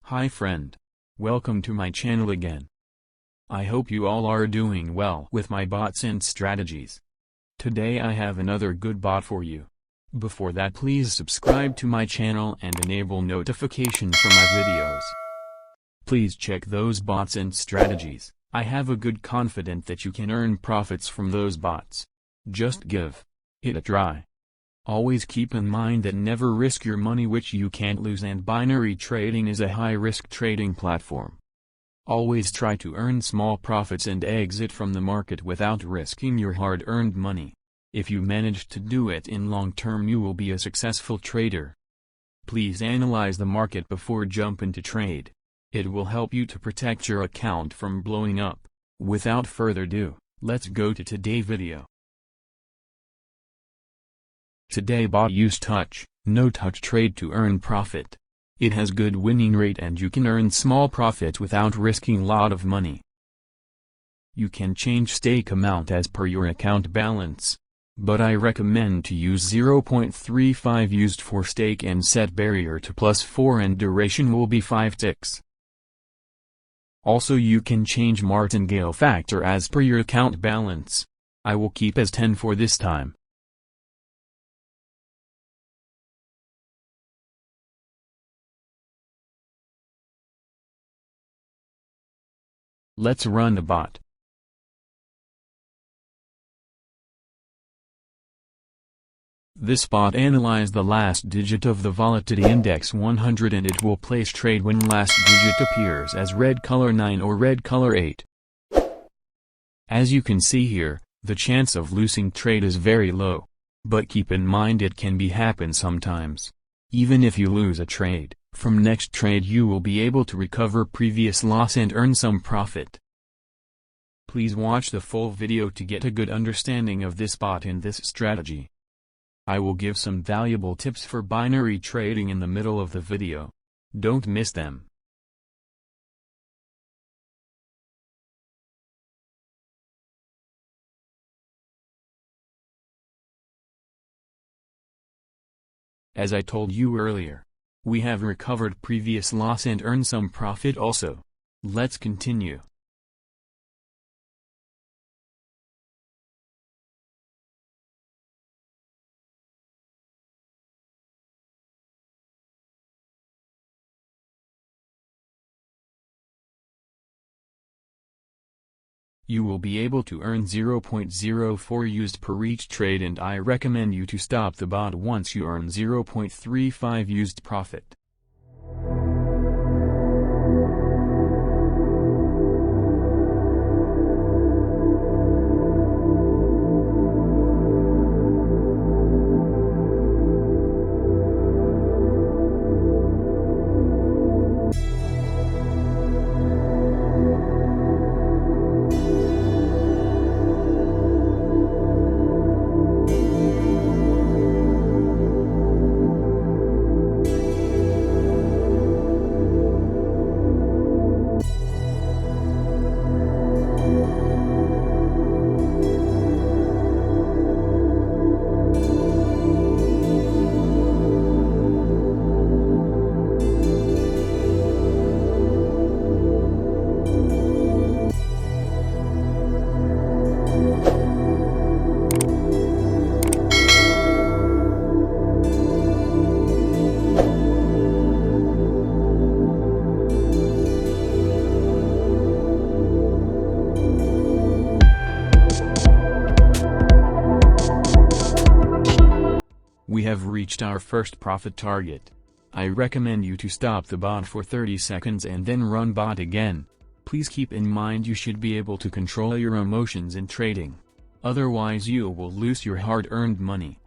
Hi friend. Welcome to my channel again. I hope you all are doing well with my bots and strategies. Today I have another good bot for you. Before that, please subscribe to my channel and enable notifications for my videos. Please check those bots and strategies. I have a good confidence that you can earn profits from those bots. Just give it a try. Always keep in mind that never risk your money which you can't lose, and binary trading is a high-risk trading platform. Always try to earn small profits and exit from the market without risking your hard-earned money. If you manage to do it in long term, you will be a successful trader. Please analyze the market before jumping to trade. It will help you to protect your account from blowing up. Without further ado, let's go to today's video. Today bot use Notouch trade to earn profit. It has good winning rate and you can earn small profit without risking lot of money. You can change stake amount as per your account balance, but I recommend to use 0.35 used for stake and set barrier to +4 and duration will be 5 ticks. Also you can change martingale factor as per your account balance. I will keep as 10 for this time. Let's run the bot. This bot analyze the last digit of the volatility index 100 and it will place trade when last digit appears as red color 9 or red color 8. As you can see here, the chance of losing trade is very low. But keep in mind it can be happen sometimes. Even if you lose a trade, from next trade you will be able to recover previous loss and earn some profit. Please watch the full video to get a good understanding of this bot and this strategy. I will give some valuable tips for binary trading in the middle of the video. Don't miss them. As I told you earlier, we have recovered previous loss and earned some profit also. Let's continue. You will be able to earn 0.04 used per each trade, and I recommend you to stop the bot once you earn 0.35 used profit. We have reached our first profit target. I recommend you to stop the bot for 30 seconds and then run bot again. Please keep in mind you should be able to control your emotions in trading. Otherwise you will lose your hard-earned money.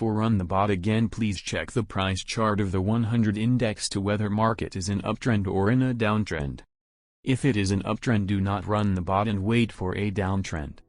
Before run the bot again, please check the price chart of the 100 index to whether market is in uptrend or in a downtrend. If it is an uptrend, do not run the bot and wait for a downtrend.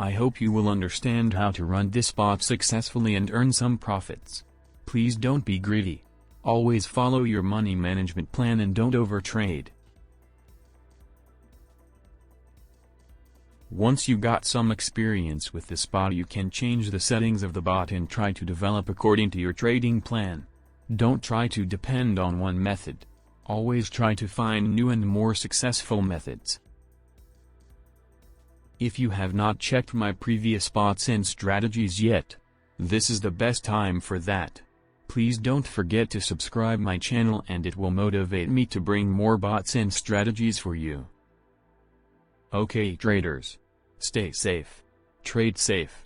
I hope you will understand how to run this bot successfully and earn some profits. Please don't be greedy. Always follow your money management plan and don't overtrade. Once you got some experience with this bot, you can change the settings of the bot and try to develop according to your trading plan. Don't try to depend on one method. Always try to find new and more successful methods. If you have not checked my previous bots and strategies yet, this is the best time for that. Please don't forget to subscribe my channel and it will motivate me to bring more bots and strategies for you. Okay traders, stay safe. Trade safe.